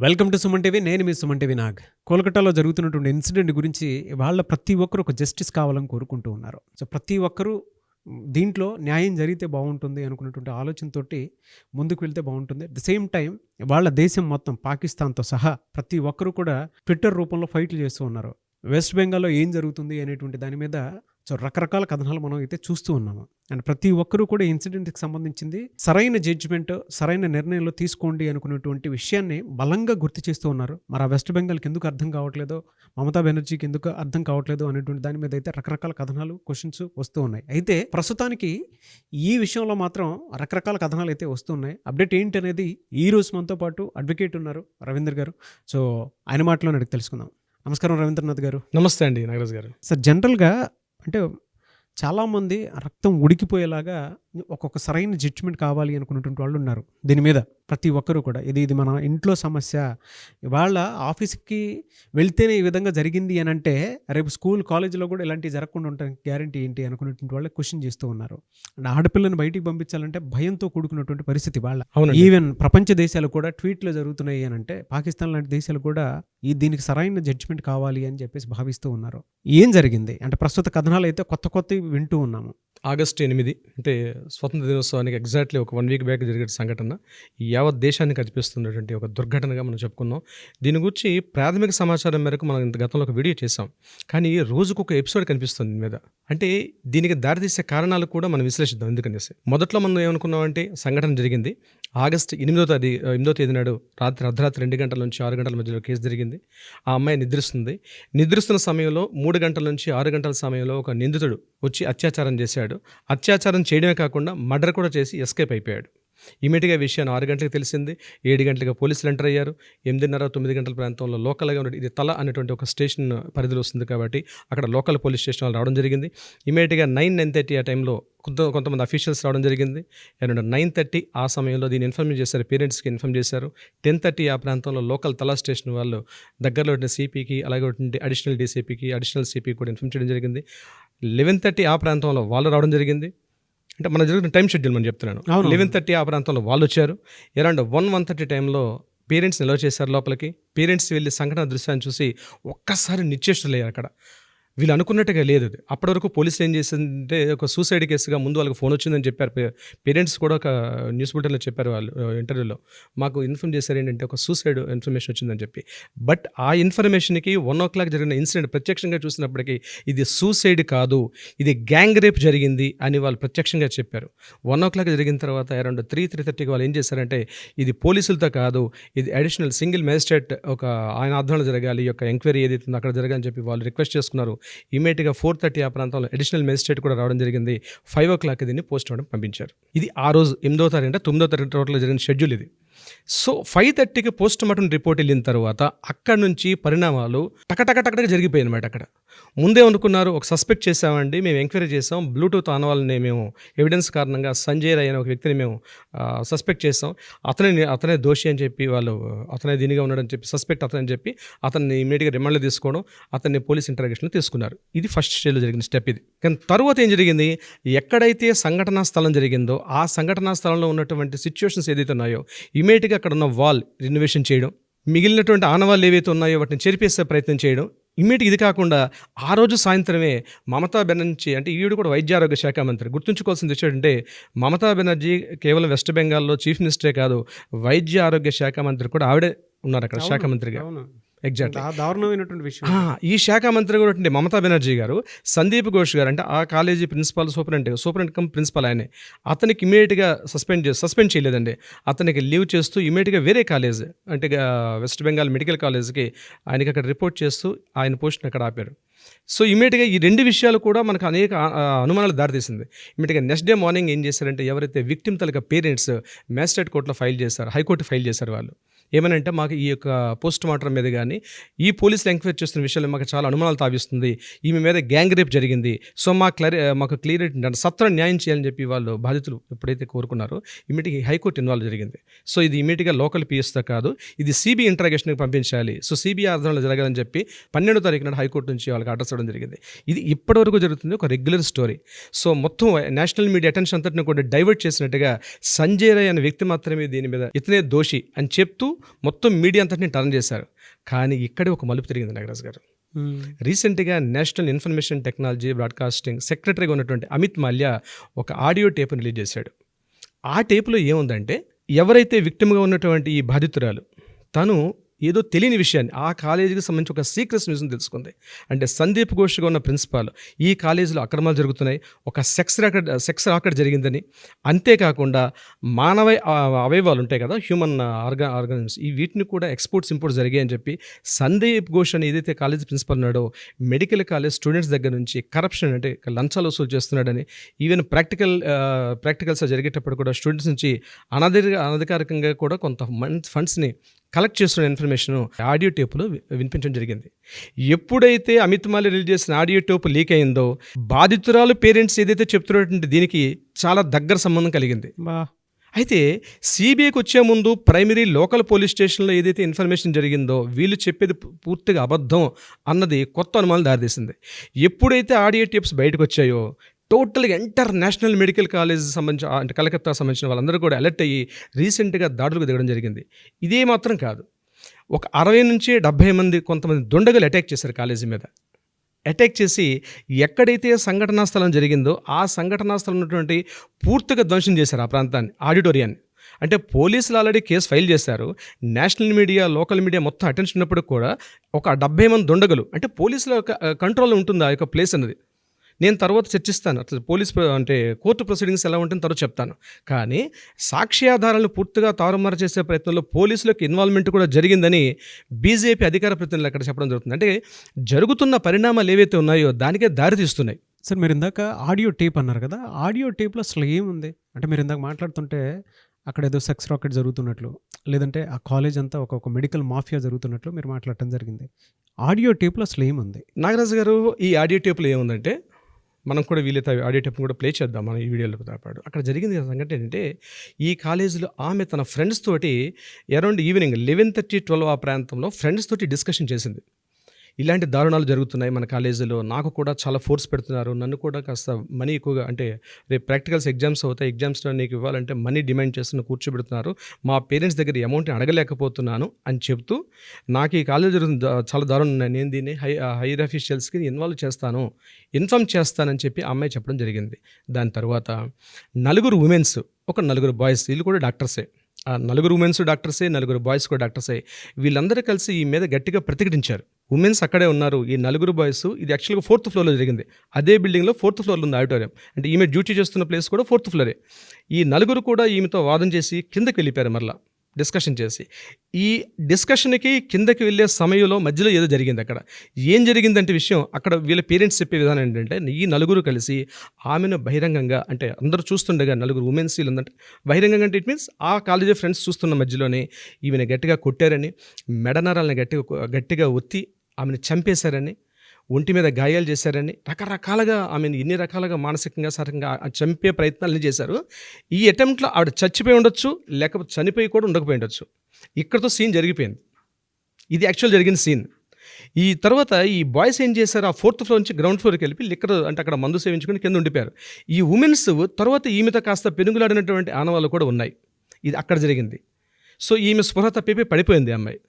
Welcome to Suman TV. నేను మీ Suman TV Nag. కోల్కతాలో జరుగుతున్నటువంటి ఇన్సిడెంట్ గురించి వాళ్ళ ప్రతి ఒక్కరు ఒక జస్టిస్ కావాలని కోరుకుంటూ ఉన్నారు. సో ప్రతి ఒక్కరూ దీంట్లో న్యాయం జరిగితే బాగుంటుంది అనుకున్నటువంటి ఆలోచనతోటి ముందుకు వెళ్తే బాగుంటుంది. అట్ ద సేమ్ టైం వాళ్ళ దేశం మొత్తం పాకిస్తాన్తో సహా ప్రతి ఒక్కరూ కూడా ట్విట్టర్ రూపంలో ఫైట్లు చేస్తూ ఉన్నారు. వెస్ట్ బెంగాల్లో ఏం జరుగుతుంది అనేటువంటి దాని మీద సో రకరకాల కథనాలు మనం అయితే చూస్తూ ఉన్నాము. అండ్ ప్రతి ఒక్కరూ కూడా ఇన్సిడెంట్కి సంబంధించింది సరైన జడ్జిమెంట్, సరైన నిర్ణయంలో తీసుకోండి అనుకున్నటువంటి విషయాన్ని బలంగా గుర్తు చేస్తూ ఉన్నారు. మరి ఆ వెస్ట్ బెంగాల్కి ఎందుకు అర్థం కావట్లేదో, మమతా బెనర్జీకి ఎందుకు అర్థం కావట్లేదు అనేటువంటి దాని మీద అయితే రకరకాల కథనాలు, క్వశ్చన్స్ వస్తూ ఉన్నాయి. అయితే ప్రస్తుతానికి ఈ విషయంలో మాత్రం రకరకాల కథనాలు అయితే వస్తూ ఉన్నాయి. అప్డేట్ ఏంటి అనేది ఈ రోజు మనతో పాటు అడ్వకేట్ ఉన్నారు రవీంద్ర గారు. సో ఆయన మాటలోనే అడిగి తెలుసుకుందాం. నమస్కారం రవీంద్రనాథ్ గారు. నమస్తే అండి నాగరాజ్ గారు. సార్, జనరల్గా అంటే చాలామంది రక్తం ఉడికిపోయేలాగా ఒక్కొక్క సరైన జడ్జిమెంట్ కావాలి అనుకున్నటువంటి వాళ్ళు ఉన్నారు. దీని మీద ప్రతి ఒక్కరూ కూడా ఇది మన ఇంట్లో సమస్య, వాళ్ళ ఆఫీస్కి వెళ్తేనే ఈ విధంగా జరిగింది అని అంటే రేపు స్కూల్ కాలేజీలో కూడా ఇలాంటివి జరగకుండా ఉండడానికి గ్యారంటీ ఏంటి అనుకున్నటువంటి వాళ్ళు క్వశ్చన్ చేస్తూ ఉన్నారు. అండ్ ఆడపిల్లని బయటికి పంపించాలంటే భయంతో కూడుకున్నటువంటి పరిస్థితి వాళ్ళ. ఈవెన్ ప్రపంచ దేశాలు కూడా ట్వీట్లు జరుగుతున్నాయి అని అంటే పాకిస్తాన్ లాంటి దేశాలు కూడా దీనికి సరైన జడ్జిమెంట్ కావాలి అని చెప్పేసి భావిస్తూ ఉన్నారు. ఏం జరిగింది అంటే ప్రస్తుత కథనాలు అయితే కొత్త వింటూ ఉన్నాము. ఆగస్టు 8 అంటే స్వతంత్ర దినోత్సవానికి ఎగ్జాక్ట్లీ ఒక 1 వీక్ బ్యాక్ జరిగే సంఘటన యావత్ దేశాన్ని కనిపిస్తున్నటువంటి ఒక దుర్ఘటనగా మనం చెప్పుకున్నాం. దీని గురించి ప్రాథమిక సమాచారం మేరకు మనం గతంలో ఒక వీడియో చేసాం, కానీ రోజుకు ఒక ఎపిసోడ్ కనిపిస్తుంది దీని మీద. అంటే దీనికి దారితీసే కారణాలు కూడా మనం విశ్లేషిద్దాం. ఎందుకనేసి మొదట్లో మనం ఏమనుకున్నామంటే సంఘటన జరిగింది ఆగస్టు 8వ తేదీ నాడు అర్ధరాత్రి 2 గంటల నుంచి 6 గంటల మధ్యలో కేసు జరిగింది. ఆ అమ్మాయి నిద్రిస్తున్న సమయంలో 3 గంటల నుంచి 6 గంటల సమయంలో ఒక నిందితుడు వచ్చి అత్యాచారం చేశాడు. అత్యాచారం చేయడమే కాకుండా మర్డర్ కూడా చేసి ఎస్కేప్ అయిపోయాడు. ఇమీడియట్గా విషయాన్ని 6 గంటలకు తెలిసింది. 7 గంటలకు పోలీసులు ఎంటర్ అయ్యారు. 8:30-9 గంటల ప్రాంతంలో లోకల్గా ఉండే ఇది తల అనేటువంటి ఒక స్టేషన్ పరిధిలో వస్తుంది కాబట్టి అక్కడ లోకల్ పోలీస్ స్టేషన్ వాళ్ళు రావడం జరిగింది. ఇమీడియట్గా 9:30 ఆ టైంలో కొంతమంది అఫీషియల్స్ రావడం జరిగింది. 9:30 ఆ సమయంలో దీన్ని ఇన్ఫార్మ్ చేశారు, పేరెంట్స్కి ఇన్ఫార్మ్ చేశారు. 10:30 ఆ ప్రాంతంలో లోకల్ తలా స్టేషన్ వాళ్ళు దగ్గరలో ఉన్న సిపికి, అలాగే అడిషనల్ డీసీపీకి, అడిషనల్ సిపికి కూడా ఇన్ఫార్మ్ చేయడం జరిగింది. 11:30 ఆ ప్రాంతంలో వాళ్ళు రావడం జరిగింది. అంటే మన జరుగుతున్న టైం షెడ్యూల్ మనం చెప్తున్నాను. 11:30 ఆ ప్రాంతంలో వాళ్ళు వచ్చారు. అరౌండ్ 1:30 టైంలో పేరెంట్స్ని నిల్వ చేశారు లోపలికి. పేరెంట్స్ వెళ్ళి సంఘటన దృశ్యాన్ని చూసి ఒక్కసారి నిశ్చేష్టులయ్యారు. అక్కడ వీళ్ళు అనుకున్నట్టుగా లేదు. అప్పటి వరకు పోలీసులు ఏం చేసిందంటే ఒక సూసైడ్ కేసుగా ముందు వాళ్ళకి ఫోన్ వచ్చిందని చెప్పారు. పేరెంట్స్ కూడా ఒక న్యూస్ బులెటిన్లో చెప్పారు వాళ్ళు ఇంటర్వ్యూలో. మాకు ఇన్ఫార్మ్ చేశారు ఏంటంటే ఒక సూసైడ్ ఇన్ఫర్మేషన్ వచ్చిందని చెప్పి. బట్ ఆ ఇన్ఫర్మేషన్కి 1 o'clock జరిగిన ఇన్సిడెంట్ ప్రత్యక్షంగా చూసినప్పటికీ ఇది సూసైడ్ కాదు, ఇది గ్యాంగ్ రేప్ జరిగింది అని వాళ్ళు ప్రత్యక్షంగా చెప్పారు. 1 o'clock జరిగిన తర్వాత అరౌండ్ 3:30కి వాళ్ళు ఏం చేశారంటే ఇది పోలీసులతో కాదు, ఇది అడిషనల్ సింగిల్ మేజిస్ట్రేట్ ఒక ఆయన ఆధ్వర్యంలో జరగాలి, ఈ యొక్క ఎంక్వైరీ ఏదైతే ఉందో అక్కడ జరగాలని చెప్పి వాళ్ళు రిక్వెస్ట్ చేసుకున్నారు. ఇమీడియట్గా 4:30 ఆ ప్రాంతంలో అడిషనల్ మేజిస్ట్రేట్ కూడా రావడం జరిగింది. 5 o'clock దీన్ని పోస్ట్ మార్టం పంపించారు. ఇది ఆ రోజు 8వ తారీఖు అంటే 9వ తారీఖు టోటల్గా జరిగిన షెడ్యూల్ ఇది. సో 5:30కి పోస్ట్ మార్టం రిపోర్ట్ వెళ్ళిన తర్వాత అక్కడి నుంచి పరిణామాలు టకటక జరిగిపోయాయి అనమాట. అక్కడ ముందే అనుకున్నారు, ఒక సస్పెక్ట్ చేసామండి, మేము ఎంక్వైరీ చేసాం, బ్లూటూత్ ఆనవాళ్ళని మేము ఎవిడెన్స్ కారణంగా సంజయ్ రాయ్ అనే ఒక వ్యక్తిని మేము సస్పెక్ట్ చేసాం, అతనే దోషి అని చెప్పి వాళ్ళు అతనే దీనిగా ఉన్నాడని చెప్పి సస్పెక్ట్ అతనని చెప్పి అతన్ని ఇమీడియట్గా రిమాండ్లో తీసుకోవడం, అతన్ని పోలీస్ ఇంటరాగేషన్లో తీసుకున్నారు. ఇది ఫస్ట్ స్టేజ్లో జరిగిన స్టెప్ ఇది. కానీ తర్వాత ఏం జరిగింది, ఎక్కడైతే సంఘటనా స్థలం జరిగిందో ఆ సంఘటనా స్థలంలో ఉన్నటువంటి సిచ్యువేషన్స్ ఏదైతే ఉన్నాయో ఇమీడియట్గా అక్కడ ఉన్న వాల్ రినోవేషన్ చేయడం, మిగిలినటువంటి ఆనవాళ్ళు ఏవైతే ఉన్నాయో వాటిని చెరిపేసే ప్రయత్నం చేయడం. ఇమ్మీడియట్ ఇది కాకుండా ఆ రోజు సాయంత్రమే మమతా బెనర్జీ, అంటే ఈవిడ కూడా వైద్య ఆరోగ్య శాఖ మంత్రి, గుర్తుంచుకోవాల్సింది ఏంటంటే మమతా బెనర్జీ కేవలం వెస్ట్ బెంగాల్లో చీఫ్ మినిస్టరే కాదు, వైద్య ఆరోగ్య శాఖ మంత్రి కూడా ఆవిడే ఉన్నారు అక్కడ శాఖ మంత్రిగా. ఎగ్జాక్ట్లీ దారుణమైనటువంటి విషయం. ఈ శాఖ మంత్రి కూడా మమతా బెనర్జీ గారు, సందీప్ ఘోష్ గారు అంటే ఆ college principal superintendent cum principal ఆయనే, అతనికి ఇమీడియట్గా సస్పెండ్ చేయలేదండి. అతనికి లీవ్ చేస్తూ ఇమీడియట్గా వేరే కాలేజ్ అంటే వెస్ట్ బెంగాల్ మెడికల్ కాలేజ్కి ఆయనకి అక్కడ రిపోర్ట్ చేస్తూ ఆయన పోస్ట్ని అక్కడ ఆపారు. సో ఇమీడియట్గా ఈ 2 విషయాలు కూడా మనకు అనేక అనుమానాలు దారితీసింది. ఇమీడియట్గా నెక్స్ట్ డే మార్నింగ్ ఏం చేశారంటే ఎవరైతే విక్టిమ్ తలక పేరెంట్స్ మ్యాజిస్ట్రేట్ కోర్టులో ఫైల్ చేశారు, హైకోర్టు ఫైల్ చేశారు. వాళ్ళు ఏమనంటే మాకు ఈ యొక్క పోస్ట్ మార్టం మీద కానీ ఈ పోలీసులు ఎంక్వైరీ చేస్తున్న విషయాలు మాకు చాలా అనుమానాలు తావిస్తుంది, ఈమె మీద గ్యాంగ్ రేప్ జరిగింది, సో మాకు క్లియర్ సత్వర న్యాయం చేయాలని చెప్పి వాళ్ళు బాధితులు ఎప్పుడైతే కోరుకున్నారో ఇమీడియట్గా హైకోర్టు ఇన్వాల్వ్ జరిగింది. సో ఇది ఇమీడియట్గా లోకల్ పిఎస్తో కాదు, ఇది సిబిఐ ఇంటరాగేషన్కి పంపించాలి, సో సిబిఐ ఆధ్వర్యంలో జరగాలని చెప్పి 12వ తారీఖు నాడు హైకోర్టు నుంచి వాళ్ళకి ఆర్డర్స్ ఇవ్వడం జరిగింది. ఇది ఇప్పటివరకు జరుగుతుంది ఒక రెగ్యులర్ స్టోరీ. సో మొత్తం నేషనల్ మీడియా అటెన్షన్ అంతటిని కూడా డైవర్ట్ చేసినట్టుగా సంజయ్ రాయ్ అనే వ్యక్తి మాత్రమే దీని మీద ఇతనే దోషి అని చెప్తూ మొత్తం మీడియా అంతటిని టర్న్ చేశారు. కానీ ఇక్కడే ఒక మలుపు తిరిగింది నాగరాజు గారు. రీసెంట్గా నేషనల్ ఇన్ఫర్మేషన్ టెక్నాలజీ బ్రాడ్కాస్టింగ్ సెక్రటరీగా ఉన్నటువంటి అమిత్ మాల్యా ఒక ఆడియో టేప్ని రిలీజ్ చేశాడు. ఆ టేపులో ఏముందంటే, ఎవరైతే విక్టిమ్గా ఉన్నటువంటి ఈ బాధితురాలు తను ఏదో తెలియని విషయాన్ని ఆ కాలేజీకి సంబంధించి ఒక సీక్రెట్స్ న్యూస్ని తెలుసుకుంది. అంటే సందీప్ ఘోష్గా ఉన్న ప్రిన్సిపాల్ ఈ కాలేజీలో అక్రమాలు జరుగుతున్నాయి, ఒక సెక్స్ రాకెట్ జరిగిందని, అంతేకాకుండా మానవ అవయవాలు ఉంటాయి కదా, హ్యూమన్ ఆర్గానిజమ్స్, ఈ వీటిని కూడా ఎక్స్పోర్ట్స్ ఇంపోర్ట్స్ జరిగాయని చెప్పి సందీప్ ఘోష్ అని ఏదైతే కాలేజ్ ప్రిన్సిపాల్ ఉన్నాడో మెడికల్ కాలేజ్ స్టూడెంట్స్ దగ్గర నుంచి కరప్షన్ అంటే లంచాలు వసూలు చేస్తున్నాడని, ఈవెన్ ప్రాక్టికల్స్ జరిగేటప్పుడు కూడా స్టూడెంట్స్ నుంచి అనధికారికంగా కూడా కొంత ఫండ్స్ని కలెక్ట్ చేస్తున్న ఇన్ఫర్మేషన్ ఆడియో టేపులో వినిపించడం జరిగింది. ఎప్పుడైతే అమిత్ మాల్యా రిలీజ్ చేసిన ఆడియో టేపు లీక్ అయిందో బాధితురాలు పేరెంట్స్ ఏదైతే చెప్తున్నటువంటి దీనికి చాలా దగ్గర సంబంధం కలిగింది. అయితే సిబిఐకి వచ్చే ముందు ప్రైమరీ లోకల్ పోలీస్ స్టేషన్లో ఏదైతే ఇన్ఫర్మేషన్ జరిగిందో వీళ్ళు చెప్పేది పూర్తిగా అబద్ధం అన్నది కొత్త అనుమానాలు దారితీసింది. ఎప్పుడైతే ఆడియో టేప్స్ బయటకు వచ్చాయో టోటల్గా ఇంటర్నేషనల్ మెడికల్ కాలేజ్ సంబంధించి అంటే కలకత్తా సంబంధించిన వాళ్ళందరూ కూడా అలర్ట్ అయ్యి రీసెంట్గా దాడులకు దిగడం జరిగింది. ఇదే మాత్రం కాదు, ఒక 60 నుంచి 70 మంది కొంతమంది దుండగులు అటాక్ చేశారు కాలేజీ మీద. అటాక్ చేసి ఎక్కడైతే సంఘటనా స్థలం జరిగిందో ఆ సంఘటనా స్థలం ఉన్నటువంటి పూర్తిగా ధ్వంసం చేశారు ఆ ప్రాంతాన్ని, ఆడిటోరియాన్ని. అంటే పోలీసులు ఆల్రెడీ కేసు ఫైల్ చేశారు, నేషనల్ మీడియా లోకల్ మీడియా మొత్తం అటెన్షన్ ఉన్నప్పుడు కూడా ఒక 70 మంది దుండగులు, అంటే పోలీసుల కంట్రోల్లో ఉంటుంది ఆ యొక్క ప్లేస్ అన్నది. నేను తర్వాత చర్చిస్తాను, అసలు అంటే కోర్టు ప్రొసీడింగ్స్ ఎలా ఉంటుందో తర్వాత చెప్తాను. కానీ సాక్ష్యాధారాలను పూర్తిగా తారుమారు చేసే ప్రయత్నంలో పోలీసులకు ఇన్వాల్వ్మెంట్ కూడా జరిగిందని బీజేపీ అధికార ప్రతినిధులు అక్కడ చెప్పడం జరుగుతుంది. అంటే జరుగుతున్న పరిణామాలు ఏవైతే ఉన్నాయో దానికే దారి తీస్తున్నాయి. సార్, మీరు ఇందాక ఆడియో టేప్ అన్నారు కదా, ఆడియో టేప్లో అసలు ఏముంది అంటే, మీరు ఇందాక మాట్లాడుతుంటే అక్కడ ఏదో సెక్స్ రాకెట్ జరుగుతున్నట్లు, లేదంటే ఆ కాలేజ్ అంతా ఒక మెడికల్ మాఫియా జరుగుతున్నట్లు మీరు మాట్లాడటం జరిగింది. ఆడియో టేప్లో అసలు ఏముంది? నాగరాజు గారు, ఈ ఆడియో టేప్లో ఏముందంటే, మనం కూడా వీలైతే ఆడియో టేప్ని కూడా ప్లే చేద్దాం మనం ఈ వీడియోలో పాటు. అక్కడ జరిగింది సంగతి ఏంటంటే, ఈ కాలేజీలో ఆమె తన ఫ్రెండ్స్ తోటి అరౌండ్ ఈవినింగ్ 11:30-12 ఆ ప్రాంతంలో ఫ్రెండ్స్ తోటి డిస్కషన్ చేసింది. ఇలాంటి దారుణాలు జరుగుతున్నాయి మన కాలేజీలో, నాకు కూడా చాలా ఫోర్స్ పెడుతున్నారు, నన్ను కూడా కాస్త మనీ ఎక్కువగా, అంటే రేపు ప్రాక్టికల్స్ ఎగ్జామ్స్ అవుతాయి, ఎగ్జామ్స్లో నీకు ఇవ్వాలంటే మనీ డిమాండ్ చేస్తున్న కూర్చోబెడుతున్నారు, మా పేరెంట్స్ దగ్గర అమౌంట్ని అడగలేకపోతున్నాను అని చెప్తూ, నాకు ఈ కాలేజీ చాలా దారుణం ఉన్నాయి, నేను దీన్ని హైయర్ అఫీషియల్స్కి ఇన్ఫార్మ్ చేస్తానని చెప్పి ఆ అమ్మాయి చెప్పడం జరిగింది. దాని తర్వాత 4 ఉమెన్స్, ఒక 4 బాయ్స్, వీళ్ళు కూడా డాక్టర్సే, ఆ 4 ఉమెన్స్ డాక్టర్సే, 4 బాయ్స్ కూడా డాక్టర్సే, వీళ్ళందరూ కలిసి ఈ మీద గట్టిగా ప్రతిఘటించారు. ఉమెన్స్ అక్కడే ఉన్నారు, ఈ 4 బాయ్స్, ఇది యాక్చువల్గా 4th ఫ్లోర్లో జరిగింది, అదే బిల్డింగ్లో 4th ఫ్లోర్లో ఉంది ఆడిటోరియం, అంటే ఈమె డ్యూటీ చేస్తున్న ప్లేస్ కూడా 4th ఫ్లోరే. ఈ 4 కూడా ఈమెతో వాదన చేసి కిందకి వెళ్ళిపోయారు, మరలా డిస్కషన్ చేసి. ఈ డిస్కషన్కి కిందకి వెళ్ళే సమయంలో మధ్యలో ఏదో జరిగింది. అక్కడ ఏం జరిగిందంటే విషయం, అక్కడ వీళ్ళ పేరెంట్స్ చెప్పే విధానం ఏంటంటే, ఈ 4 కలిసి ఆమెను బహిరంగంగా, అంటే అందరూ చూస్తుండగా 4 ఉమెన్స్ వీళ్ళందంటే బహిరంగంగా, అంటే ఇట్ మీన్స్ ఆ కాలేజీ ఫ్రెండ్స్ చూస్తున్న మధ్యలోనే ఈమెను గట్టిగా కొట్టారని, మెడనరాలను గట్టిగా ఒత్తి ఆమెను చంపేశారని, ఒంటి మీద గాయాలు చేశారని, రకరకాలుగా ఆమెను ఎన్ని రకాలుగా మానసికంగా శారీరకంగా చంపే ప్రయత్నాలు చేశారు. ఈ అటెంప్ట్లో ఆవిడ చచ్చిపోయి ఉండొచ్చు, లేకపోతే చనిపోయి కూడా ఉండకపోయి ఉండొచ్చు. ఇక్కడతో సీన్ జరిగిపోయింది. ఇది యాక్చువల్ జరిగిన సీన్. ఈ తర్వాత ఈ బాయ్స్ ఏం చేశారు, ఆ 4th ఫ్లోర్ నుంచి గ్రౌండ్ ఫ్లోర్కి వెళ్ళి లిక్కర్, అంటే అక్కడ మందు సేవించుకొని కింద ఉండిపోయారు. ఈ ఉమెన్స్ తర్వాత ఈమెతో కాస్త పెనుగులాడినటువంటి ఆనవాళ్ళు కూడా ఉన్నాయి. ఇది అక్కడ జరిగింది. సో ఈమె స్పృహ తప్పి పడిపోయింది అమ్మాయి.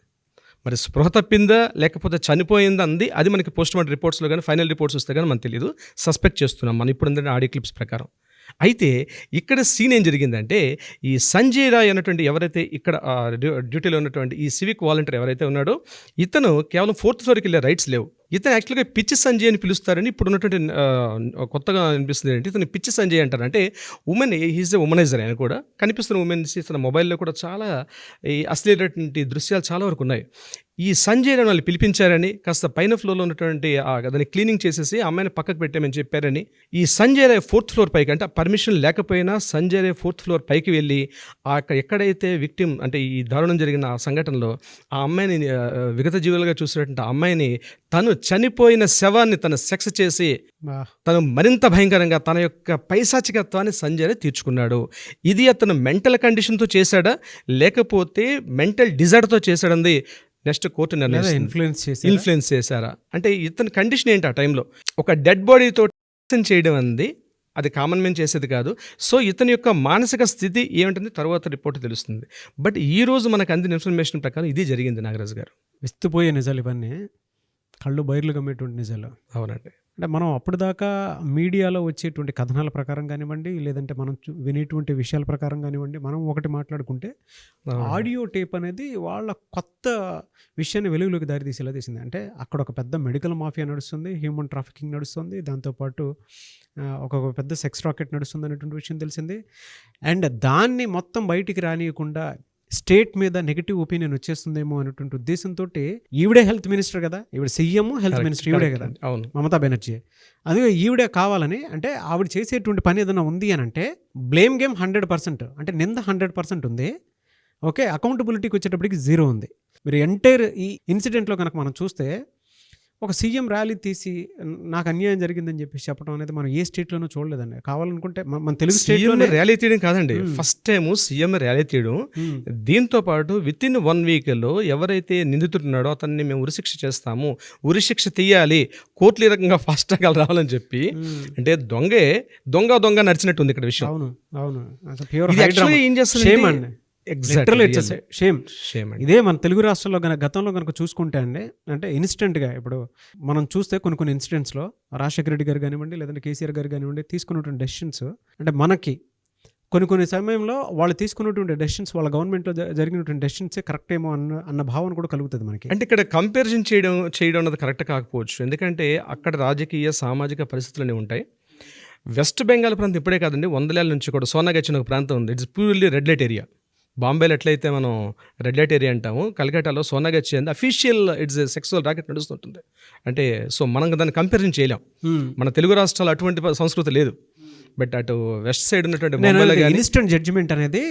మరి స్పృహ తప్పిందా లేకపోతే చనిపోయిందా అంది, అది మనకి పోస్ట్మార్టం రిపోర్ట్స్లో కానీ ఫైనల్ రిపోర్ట్స్ వస్తే కానీ మనకు తెలియదు, సస్పెక్ట్ చేస్తున్నాం మనం ఇప్పుడు ఏంటంటే ఆడియో క్లిప్స్ ప్రకారం. అయితే ఇక్కడ సీన్ ఏం జరిగిందంటే, ఈ సంజయ్ రాయ్ అన్నటువంటి ఎవరైతే ఇక్కడ డ్యూటీలో ఉన్నటువంటి ఈ సివిక్ వాలంటీర్ ఎవరైతే ఉన్నాడో, ఇతను కేవలం 4th ఫ్లోర్కి వెళ్ళే రైట్స్ లేవు. ఇతను యాక్చువల్గా పిచ్చి సంజయ్ అని పిలుస్తారని ఇప్పుడు ఉన్నటువంటి కొత్తగా అనిపిస్తుంది ఏంటి, ఇతను పిచ్చి సంజయ్ అంటారు. అంటే హీజ్ ఎ ఉమనైజర్. ఆయన కూడా కనిపిస్తున్న ఉమెన్స్ తన మొబైల్లో కూడా చాలా ఈ అశ్లీలటువంటి దృశ్యాలు చాలా వరకు ఉన్నాయి. ఈ సంజయ్ రాయ్ వాళ్ళు పిలిపించారని, కాస్త పైన ఫ్లోర్లో ఉన్నటువంటి దాన్ని క్లీనింగ్ చేసేసి అమ్మాయిని పక్కకు పెట్టామని చెప్పారని, ఈ సంజయ్ రాయ్ 4th ఫ్లోర్ పైకి, అంటే పర్మిషన్ లేకపోయినా సంజయ్ రాయ్ 4th ఫ్లోర్ పైకి వెళ్ళి ఎక్కడైతే విక్టిమ్, అంటే ఈ దారుణం జరిగిన ఆ సంఘటనలో ఆ అమ్మాయిని విగత జీవులుగా చూసినటువంటి ఆ అమ్మాయిని, తను చనిపోయిన శవాన్ని తను సెక్స్ చేసి తను మరింత భయంకరంగా తన యొక్క పైశాచికత్వాన్ని సంజయ్ తీర్చుకున్నాడు. ఇది అతను మెంటల్ కండిషన్తో చేశాడా లేకపోతే మెంటల్ డిజార్డర్తో చేశాడంది నెక్స్ట్ కోర్టు ఇన్ఫ్లుయెన్స్ చేశారా? అంటే ఇతని కండిషన్ ఏంటి ఆ టైంలో, ఒక డెడ్ బాడీతో చేయడం అంది అది కామన్ మ్యాన్ చేసేది కాదు. సో ఇతని యొక్క మానసిక స్థితి ఏమిటంది తర్వాత రిపోర్ట్ తెలుస్తుంది. బట్ ఈ రోజు మనకు అందిన ఇన్ఫర్మేషన్ ప్రకారం ఇది జరిగింది నాగరాజు గారు. విస్తుపోయే నిజాలు ఇవన్నీ, కళ్ళు బయర్లు కమ్మేటువంటి నిజాలు. అవునండి. అంటే మనం అప్పటిదాకా మీడియాలో వచ్చేటువంటి కథనాల ప్రకారం కానివ్వండి, లేదంటే మనం వినేటువంటి విషయాల ప్రకారం కానివ్వండి, మనం ఒకటి మాట్లాడుకుంటే ఆడియో టేప్ అనేది వాళ్ళ కొత్త విషయాన్ని వెలుగులోకి దారితీసేలా తీసింది. అంటే అక్కడ ఒక పెద్ద మెడికల్ మాఫియా నడుస్తుంది, హ్యూమన్ ట్రాఫికింగ్ నడుస్తుంది, దాంతోపాటు ఒక పెద్ద సెక్స్ రాకెట్ నడుస్తుంది అనేటువంటి విషయం తెలిసింది. అండ్ దాన్ని మొత్తం బయటికి రానియకుండా స్టేట్ మీద నెగిటివ్ ఒపీనియన్ వచ్చేస్తుందేమో అనేటువంటి ఉద్దేశంతో ఈవిడే హెల్త్ మినిస్టర్ కదా, ఈవిడ సీఎం హెల్త్ మినిస్టర్ ఈవిడే కదా, అవును, మమతా బెనర్జీ. అదే ఈవిడే కావాలని, అంటే ఆవిడ చేసేటువంటి పని ఏదైనా ఉంది అని అంటే బ్లేమ్ గేమ్ 100%, అంటే నింద 100% ఉంది. ఓకే, అకౌంటబిలిటీకి వచ్చేటప్పటికి 0 ఉంది. మీరు ఎంటైర్ ఈ ఇన్సిడెంట్లో కనుక మనం చూస్తే ఒక సీఎం ర్యాలీ తీసి నాకు అన్యాయం జరిగిందని చెప్పేసి చెప్పడం అనేది మనం ఏ స్టేట్లోనూ చూడలేదండి. కావాలనుకుంటే మన తెలుగు స్టేట్లోనే ర్యాలీ తీయడం కాదండి, ఫస్ట్ టైం సీఎం ర్యాలీ తీయడం. దీంతో పాటు విత్ ఇన్ 1 వీక్లో ఎవరైతే నిందితున్నాడో అతన్ని మేము ఉరిశిక్ష చేస్తాము, ఉరిశిక్ష తీయాలి, కోర్టులు ఈ రకంగా ఫాస్ట్ గా రావాలని చెప్పి, అంటే దొంగ నడిచినట్టు ఉంది ఇక్కడ విషయం. అవును అవును, ఏం చేస్తుంది ఇదే మన తెలుగు రాష్ట్రాల్లో గతంలో కనుక చూసుకుంటే అండి, అంటే ఇన్స్టెంట్గా ఇప్పుడు మనం చూస్తే కొన్ని ఇన్సిడెంట్స్లో రాజశేఖర రెడ్డి గారు కానివ్వండి, లేదంటే కేసీఆర్ గారు కానివ్వండి, తీసుకున్నటువంటి డెసిషన్స్ అంటే మనకి కొన్ని సమయంలో వాళ్ళు తీసుకున్నటువంటి డెసిషన్స్, వాళ్ళ గవర్నమెంట్లో జరిగినటువంటి డెసిషన్సే కరెక్ట్ ఏమో అన్న భావన కూడా కలుగుతుంది మనకి. అంటే ఇక్కడ కంపారిజన్ చేయడం అన్నది కరెక్ట్ కాకపోవచ్చు, ఎందుకంటే అక్కడ రాజకీయ సామాజిక పరిస్థితులు అనేవి ఉంటాయి. వెస్ట్ బెంగాల్ ప్రాంతం ఇప్పుడే కాదండి, 100 ఏళ్ళ నుంచి కూడా సోనాగచ్చిన ఒక ప్రాంతం ఉంది. It's purely red light area. బాంబేలో ఎట్లయితే మనం రెడ్ లైట్ ఏరియా అంటాము, కలకట్టాలో సోనాగచ్చి అంది అఫీషియల్ ఇట్స్ సెక్సువల్ రాకెట్ నడుస్తుంటుంది. అంటే సో మనం దాన్ని కంపారిజన్ చేయలేం. మన తెలుగు రాష్ట్రాలు అటువంటి సంస్కృతి లేదు. బట్ అటు వెస్ట్ సైడ్ ఉన్నటువంటి ఇన్స్టెంట్ జడ్జిమెంట్ అనేది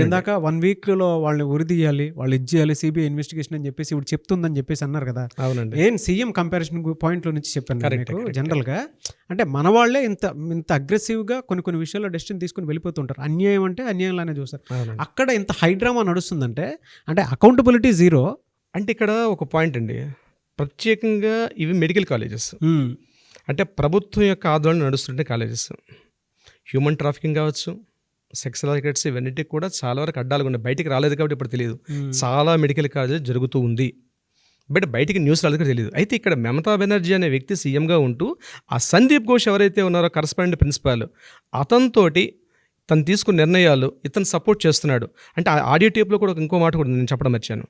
ఇందాక 1 వీక్లో వాళ్ళని ఉరిదీయాలి, వాళ్ళు ఇచ్చేయాలి, సిబిఐ ఇన్వెస్టిగేషన్ అని చెప్పేసి ఇప్పుడు చెప్తుందని చెప్పేసి అన్నారు కదా. అవునండి, ఏం సీఎం కంపారిజన్ పాయింట్లో నుంచి చెప్పాను జనరల్గా. అంటే మన వాళ్ళే ఇంత అగ్రెసివ్గా కొన్ని విషయాల్లో డెసిషన్ తీసుకుని వెళ్ళిపోతుంటారు. అన్యాయం అంటే అన్యాయంలానే చూస్తారు. అక్కడ ఇంత హైడ్రామా నడుస్తుందంటే అంటే అకౌంటబిలిటీ 0. అంటే ఇక్కడ ఒక పాయింట్ అండి, ప్రత్యేకంగా ఇవి మెడికల్ కాలేజెస్, అంటే ప్రభుత్వం యొక్క ఆధ్వర్యంలో నడుస్తుంటే కాలేజెస్. హ్యూమన్ ట్రాఫికింగ్ కావచ్చు, సెక్స్ రాకెట్స్, ఇవన్నిటికి కూడా చాలా వరకు అడ్డాలుగా ఉన్నాయి. బయటికి రాలేదు కాబట్టి ఇప్పుడు తెలియదు. చాలా మెడికల్ కాలేజెస్ జరుగుతూ ఉంది, బట్ బయటికి న్యూస్ రాలేదు తెలియదు. అయితే ఇక్కడ మమతా బెనర్జీ అనే వ్యక్తి సీఎంగా ఉంటూ ఆ సందీప్ ఘోష్ ఎవరైతే ఉన్నారో కరస్పాండెంట్ ప్రిన్సిపాల్, అతనితోటి తను తీసుకున్న నిర్ణయాలు ఇతను సపోర్ట్ చేస్తున్నాడు. అంటే ఆ ఆడియో టేప్లో కూడా ఇంకో మాట కూడా నేను చెప్పడం మర్చాను.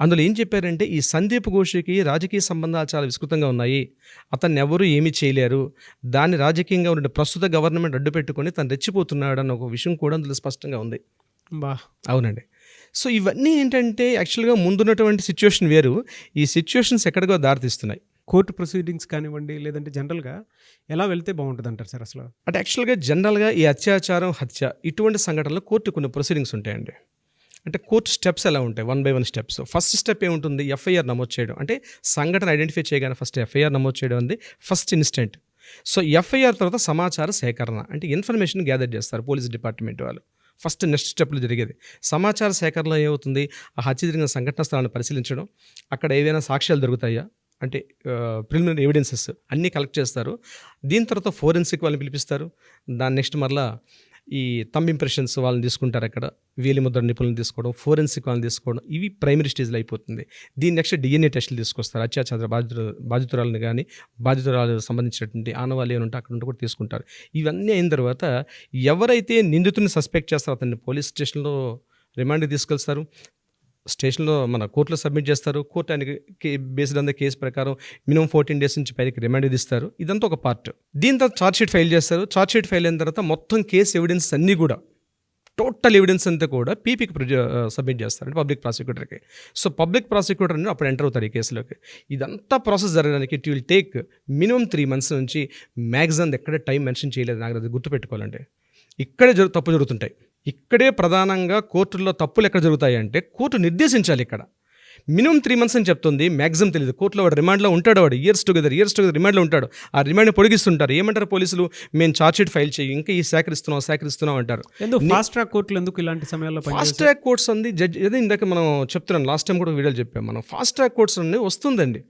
అందులో ఏం చెప్పారంటే ఈ సందీప్ ఘోష్కి రాజకీయ సంబంధాలు చాలా విస్తృతంగా ఉన్నాయి, అతన్ని ఎవరు ఏమీ చేయలేరు, దాన్ని రాజకీయంగా ఉండే ప్రస్తుత గవర్నమెంట్ అడ్డు పెట్టుకొని తను రెచ్చిపోతున్నాడు అన్న ఒక విషయం కూడా అందులో స్పష్టంగా ఉంది. అవునండి. సో ఇవన్నీ ఏంటంటే యాక్చువల్గా ముందున్నటువంటి సిచ్యువేషన్ వేరు, ఈ సిచ్యువేషన్స్ ఎక్కడికో దారితీస్తున్నాయి. కోర్టు ప్రొసీడింగ్స్ కానివ్వండి, లేదంటే జనరల్గా ఎలా వెళ్తే బాగుంటుంది అంటారు సార్ అసలు? అంటే యాక్చువల్గా జనరల్గా ఈ అత్యాచారం, హత్య ఇటువంటి సంఘటనలో కోర్టు కొన్ని ప్రొసీడింగ్స్ ఉంటాయండి. అంటే కోర్టు స్టెప్స్ ఎలా ఉంటాయి, 1 by 1 స్టెప్స్. ఫస్ట్ స్టెప్ ఏముంటుంది, ఎఫ్ఐఆర్ నమోదు చేయడం. అంటే సంఘటన ఐడెంటిఫై చేయగానే ఫస్ట్ ఎఫ్ఐఆర్ నమోదు చేయడం ఉంది ఫస్ట్ ఇన్స్టెంట్. సో ఎఫ్ఐఆర్ తర్వాత సమాచార సేకరణ, అంటే ఇన్ఫర్మేషన్ గ్యాదర్ చేస్తారు పోలీస్ డిపార్ట్మెంట్ వాళ్ళు. ఫస్ట్ నెక్స్ట్ స్టెప్లో జరిగేది సమాచార సేకరణలో ఏమవుతుంది, ఆ హత్య జరిగిన సంఘటన స్థలాన్ని పరిశీలించడం, అక్కడ ఏదైనా సాక్ష్యాలు దొరుకుతాయా, అంటే ప్రిలిమినరీ ఎవిడెన్సెస్ అన్నీ కలెక్ట్ చేస్తారు. దీని తర్వాత ఫోరెన్సిక్ వాళ్ళని పిలిపిస్తారు. దాని నెక్స్ట్ మరలా ఈ థంబ్ ఇంప్రెషన్స్ వాళ్ళని తీసుకుంటారు, అక్కడ వేలిముద్ర నిపుణులను తీసుకోవడం, ఫోరెన్సిక్ వాళ్ళని తీసుకోవడం, ఇవి ప్రైమరీ స్టేజ్లో అయిపోతుంది. దీని నెక్స్ట్ డిఎన్ఏ టెస్టులు తీసుకొస్తారు. అత్యాచార బాధితురాలను కానీ బాధితురాలు సంబంధించినటువంటి ఆనవాళ్ళు ఏమైనా ఉంటే అక్కడ ఉంటే కూడా తీసుకుంటారు. ఇవన్నీ అయిన తర్వాత ఎవరైతే నిందితుడిని సస్పెక్ట్ చేస్తారో అతన్ని పోలీస్ స్టేషన్లో రిమాండ్కి తీసుకెళ్తారు. స్టేషన్లో మన కోర్టులో సబ్మిట్ చేస్తారు. కోర్టు ఆయనకి బేస్డ్ ఆన్ ద కేసు ప్రకారం మినిమం 14 days నుంచి పైకి రిమాండ్ విధిస్తారు. ఇదంతా ఒక పార్ట్. దీని తర్వాత ఛార్జ్షీట్ ఫైల్ చేస్తారు. ఛార్జ్షీట్ ఫైల్ అయిన తర్వాత మొత్తం కేసు ఎవిడెన్స్ అన్నీ కూడా, టోటల్ ఎవిడెన్స్ అంతా కూడా పీపీకి సబ్మిట్ చేస్తారు, అంటే పబ్లిక్ ప్రాసిక్యూటర్కి. సో పబ్లిక్ ప్రాసిక్యూటర్ అని అప్పుడు ఎంటర్ అవుతారు ఈ కేసులోకి. ఇదంతా ప్రాసెస్ జరగడానికి it will take minimum 3 months నుంచి మ్యాక్సిమం ఎక్కడ టైం మెన్షన్ చేయలేదు. నాకు అది గుర్తుపెట్టుకోవాలంటే ఇక్కడే తప్పు జరుగుతుంటాయి. ఇక్కడే ప్రధానంగా కోర్టుల్లో తప్పులు ఎక్కడ జరుగుతాయి అంటే కోర్టు నిర్దేశించాలి. ఇక్కడ మినిమం 3 months అని చెప్తుంది, మ్యాక్సిమం తెలియదు. కోర్టులో వాడు రిమాండ్లో ఉంటాడు, వాడు ఇయర్స్ టుగెదర్ రిమాండ్లో ఉంటాడు. ఆ రిమాండ్ని పొడిగిస్తుంటారు. ఏమంటారు పోలీసులు, మేము ఛార్జ్షీట్ ఫైల్ చేయి, ఇంకా ఈ సేకరిస్తున్నాం అంటారు. ఫాస్ట్ ట్రాక్ కోర్టులు ఎందుకు ఇలాంటి సమయాల్లో? ఫాస్ట్ ట్రాక్ కోర్ట్స్ అంది జడ్జి ఏదో ఇందాక మనం చెప్తున్నాం, లాస్ట్ టైం కూడా వీడియోలు చెప్పాం మనం. ఫాస్ట్ ట్రాక్ కోర్ట్స్ అన్నీ వస్తుందండి,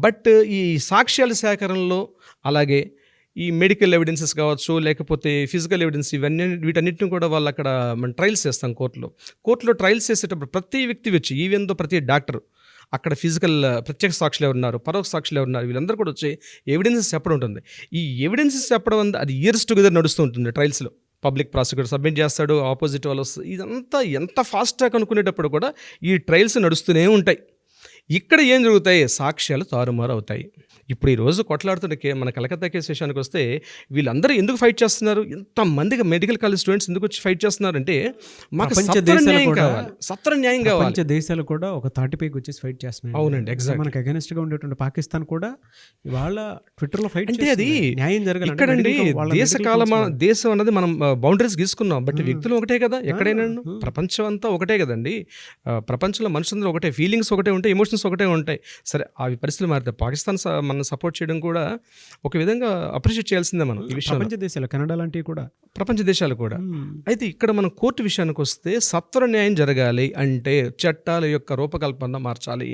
బట్ ఈ సాక్ష్యాల సేకరణలో అలాగే ఈ మెడికల్ ఎవిడెన్సెస్ కావచ్చు, లేకపోతే ఫిజికల్ ఎవిడెన్స్, వీటన్నిటిని కూడా వాళ్ళు అక్కడ మనం ట్రయల్స్ చేస్తాం కోర్టులో ట్రయల్స్ చేసేటప్పుడు ప్రతి వ్యక్తి వచ్చి, ఈవెన్ దో ప్రతి డాక్టర్ అక్కడ ఫిజికల్ ప్రత్యక్ష సాక్షులు ఎవరున్నారు, పరోక్ష సాక్షులు ఎవరున్నారు, వీళ్ళందరూ కూడా వచ్చి ఎవిడెన్సెస్ చెప్పడం ఉంటుంది. ఈ ఎవిడెన్సెస్ చెప్పడం అది ఇయర్స్ టుగెదర్ నడుస్తూ ఉంటుంది ట్రయల్స్లో. పబ్లిక్ ప్రాసిక్యూటర్ సబ్మిట్ చేస్తాడు, ఆపోజిట్ వాళ్ళు ఇదంతా ఎంత ఫాస్ట్గా అనుకునేటప్పుడు కూడా ఈ ట్రయల్స్ నడుస్తూనే ఉంటాయి. ఇక్కడ ఏం జరుగుతాయి, సాక్ష్యాలు తారుమారు అవుతాయి. ఇప్పుడు ఈరోజు కొట్లాడుతున్న మన కలకత్తా కేసు విషయానికి వస్తే వీళ్ళందరూ ఎందుకు ఫైట్ చేస్తున్నారు, ఇంతమందిగా మెడికల్ కాలేజ్ స్టూడెంట్స్ ఎందుకు వచ్చి ఫైట్ చేస్తున్నారంటే మాకు సత్వర న్యాయం కావాలి. దేశాలు కూడా ఒక తాటిపైకి వచ్చేసి ఫైట్ చేస్తున్నాయి. అవునండి, ఎగ్జాక్ట్. మనకు అగైనెస్ట్ గా ఉండేటువంటి పాకిస్తాన్ కూడా ఇవాళ ట్విట్టర్ లో ఫైట్ అంటే అది న్యాయం జరగాలి. ఇక్కడండి దేశం అన్నది మనం బౌండరీస్ గీసుకున్నాం, బట్ వ్యక్తులు ఒకటే కదా, ఎక్కడైనా ప్రపంచం అంతా ఒకటే కదండి. ప్రపంచంలో మనుషులందరూ ఒకటే, ఫీలింగ్స్ ఒకటే ఉంటాయి, ఎమోషన్స్ ఒకటే ఉంటాయి. సరే, అవి పరిస్థితులు మారితే పాకిస్తాన్ మనం సపోర్ట్ చేయడం కూడా ఒక విధంగా అప్రిషియేట్ చేయాల్సిందే మనం. ఈ విషయం ప్రపంచ దేశాలు, కెనడా లాంటివి కూడా, ప్రపంచ దేశాలు కూడా. అయితే ఇక్కడ మనం కోర్టు విషయానికి వస్తే సత్వర న్యాయం జరగాలి అంటే చట్టాల యొక్క రూపకల్పన మార్చాలి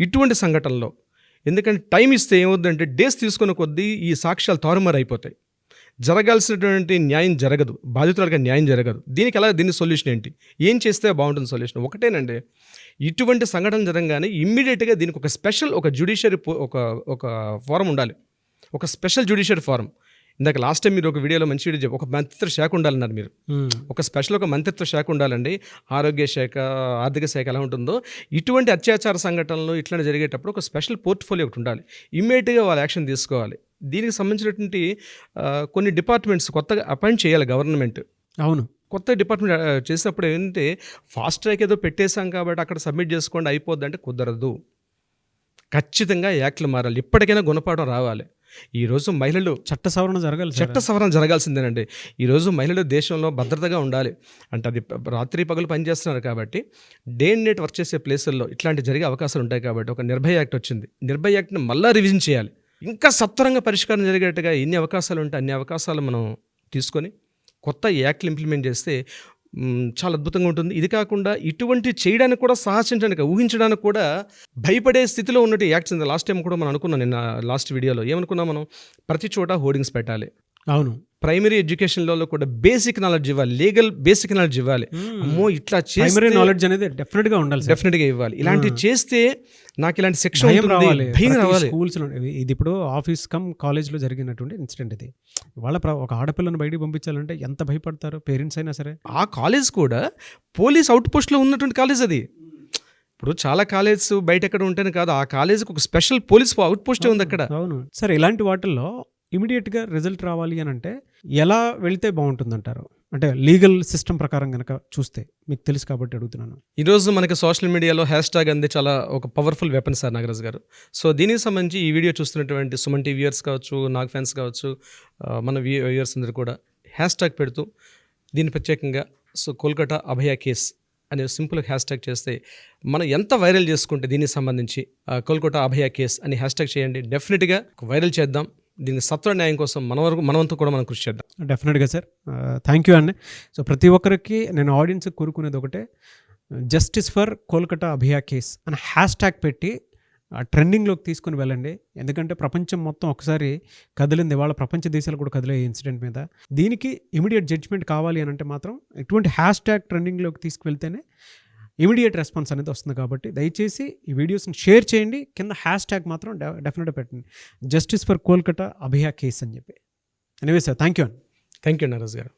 ఇటువంటి సంఘటనలో. ఎందుకంటే టైం ఇస్తే ఏమవుతుందంటే డేస్ తీసుకున్న కొద్దీ ఈ సాక్ష్యాలు తారుమారు అయిపోతాయి, జరగాల్సినటువంటి న్యాయం జరగదు, బాధితులకు న్యాయం జరగదు. దీని సొల్యూషన్ ఏంటి, ఏం చేస్తే బాగుంటుంది సొల్యూషన్? ఒకటేనండి, ఇటువంటి సంఘటన జరగగానే ఇమ్మీడియట్గా దీనికి ఒక స్పెషల్ జ్యుడిషియరీ ఒక ఫోరం ఉండాలి, ఒక స్పెషల్ జ్యుడిషియరీ ఫోరం. ఇందాక లాస్ట్ టైం మీరు ఒక వీడియోలో మంచి వీడియో ఒక మంత్రిత్వ శాఖ ఉండాలన్నారు మీరు. ఒక స్పెషల్ ఒక మంత్రిత్వ శాఖ ఉండాలండి. ఆరోగ్య శాఖ, ఆర్థిక శాఖ ఎలా ఉంటుందో ఇటువంటి అత్యాచార సంఘటనలు ఇట్లాంటి జరిగేటప్పుడు ఒక స్పెషల్ పోర్ట్ఫోలియో ఒకటి ఉండాలి. ఇమ్మీడియట్గా వాళ్ళు యాక్షన్ తీసుకోవాలి. దీనికి సంబంధించినటువంటి కొన్ని డిపార్ట్మెంట్స్ కొత్తగా అపాయింట్ చేయాలి గవర్నమెంట్. అవును, కొత్త డిపార్ట్మెంట్ చేసినప్పుడు ఏంటంటే ఫాస్ట్ ట్రాక్ ఏదో పెట్టేశాం కాబట్టి అక్కడ సబ్మిట్ చేసుకోండి అయిపోద్ది అంటే కుదరదు. ఖచ్చితంగా యాక్ట్లు మారాలి, ఇప్పటికైనా గుణపాఠం రావాలి. ఈరోజు మహిళలు చట్ట సవరణ జరగాల్సిందేనండి. ఈరోజు మహిళలు దేశంలో భద్రతగా ఉండాలి అంటే అది రాత్రి పగలు పనిచేస్తున్నారు కాబట్టి డే అండ్ నైట్ వర్క్ చేసే ప్లేసుల్లో ఇట్లాంటి జరిగే అవకాశాలు ఉంటాయి. కాబట్టి ఒక నిర్భయ యాక్ట్ వచ్చింది, నిర్భయ యాక్ట్ని మళ్ళీ రివిజన్ చేయాలి. ఇంకా సత్వరంగా పరిష్కారం జరిగేట్టుగా ఎన్ని అవకాశాలు ఉంటే అన్ని అవకాశాలు మనం తీసుకొని కొత్త యాక్ట్లు ఇంప్లిమెంట్ చేస్తే చాలా అద్భుతంగా ఉంటుంది. ఇది కాకుండా ఇటువంటి చేయడానికి కూడా సాహసించడానికి, ఊహించడానికి కూడా భయపడే స్థితిలో ఉన్నట్టు యాక్ట్స్. లాస్ట్ టైం కూడా మనం అనుకున్నాం, నిన్న లాస్ట్ వీడియోలో ఏమనుకున్నాం మనం, ప్రతి చోట హోర్డింగ్స్ పెట్టాలి. అవును, ప్రైమరీ ఎడ్యుకేషన్లో కూడా బేసిక్ నాలెడ్జ్ ఇవ్వాలి, లీగల్ బేసిక్ నాలెడ్జ్ ఇవ్వాలి. అమ్మో ఇట్లా ప్రైమరీ నాలెడ్జ్ అనేది డెఫినెట్గా ఇవ్వాలి. ఇలాంటివి చేస్తే నాకు ఇలాంటి సెక్షన్ రావాలి, భయం రావాలి. స్కూల్స్ ఇది ఇప్పుడు ఆఫీస్ కమ్ కాలేజ్లో జరిగినటువంటి ఇన్సిడెంట్. ఇది వాళ్ళ ఒక ఆడపిల్లను బయటికి పంపించాలంటే ఎంత భయపడతారు పేరెంట్స్ అయినా సరే. ఆ కాలేజ్ కూడా పోలీస్ అవుట్ పోస్ట్లో ఉన్నటువంటి కాలేజ్ అది. ఇప్పుడు చాలా కాలేజ్ బయట ఎక్కడ ఉంటేనే కాదు, ఆ కాలేజ్కి ఒక స్పెషల్ పోలీస్ అవుట్ పోస్టే ఉంది అక్కడ. అవును సరే, ఇలాంటి వాటిల్లో ఇమీడియట్గా రిజల్ట్ రావాలి అని అంటే ఎలా వెళితే బాగుంటుందంటారు? అంటే లీగల్ సిస్టమ్ ప్రకారం కనుక చూస్తే, మీకు తెలుసు కాబట్టి అడుగుతున్నాను. ఈరోజు మనకి సోషల్ మీడియాలో హ్యాష్ ట్యాగ్ అంది చాలా ఒక పవర్ఫుల్ వెపన్ సార్ నాగరాజ్ గారు. సో దీనికి సంబంధించి ఈ వీడియో చూస్తున్నటువంటి సుమన్ టీవీ వ్యూయర్స్ కావచ్చు, నాగ్ ఫ్యాన్స్ కావచ్చు, మన వ్యూయర్స్ అందరూ కూడా హ్యాష్ ట్యాగ్ పెడుతూ దీన్ని ప్రత్యేకంగా కోల్కతా అభయ కేస్ అనే సింపుల్ హ్యాష్ ట్యాగ్ చేస్తే మనం ఎంత వైరల్ చేసుకుంటే దీనికి సంబంధించి కోల్కతా అభయ కేస్ అని హ్యాష్ ట్యాగ్ చేయండి. డెఫినెట్గా వైరల్ చేద్దాం. దీన్ని సత్వర న్యాయం కోసం మనవంతు కూడా మనం కృషి చేద్దాం. డెఫినెట్గా సార్, థ్యాంక్ యూ అండి. సో ప్రతి ఒక్కరికి నేను ఆడియన్స్కి కోరుకునేది ఒకటే, justice for Kolkata Abhaya case అని హ్యాష్ ట్యాగ్ పెట్టి ట్రెండింగ్లోకి తీసుకుని వెళ్ళండి. ఎందుకంటే ప్రపంచం మొత్తం ఒకసారి కదిలింది, వాళ్ళ ప్రపంచ దేశాలు కూడా కదిలే ఇన్సిడెంట్ మీద. దీనికి ఇమీడియట్ జడ్జ్మెంట్ కావాలి అని అంటే మాత్రం ఇటువంటి హ్యాష్ ట్యాగ్ ట్రెండింగ్లోకి తీసుకువెళ్తేనే ఇమీడియట్ రెస్పాన్స్ అనేది వస్తుంది. కాబట్టి దయచేసి ఈ వీడియోస్ని షేర్ చేయండి, కింద హ్యాష్ ట్యాగ్ మాత్రం డెఫినెట్గా పెట్టండి, justice for Kolkata Abhaya case అని చెప్పి. ఎనీవే సార్, థ్యాంక్ యూ అండి. థ్యాంక్ యూ నాగరాజ్ గారు.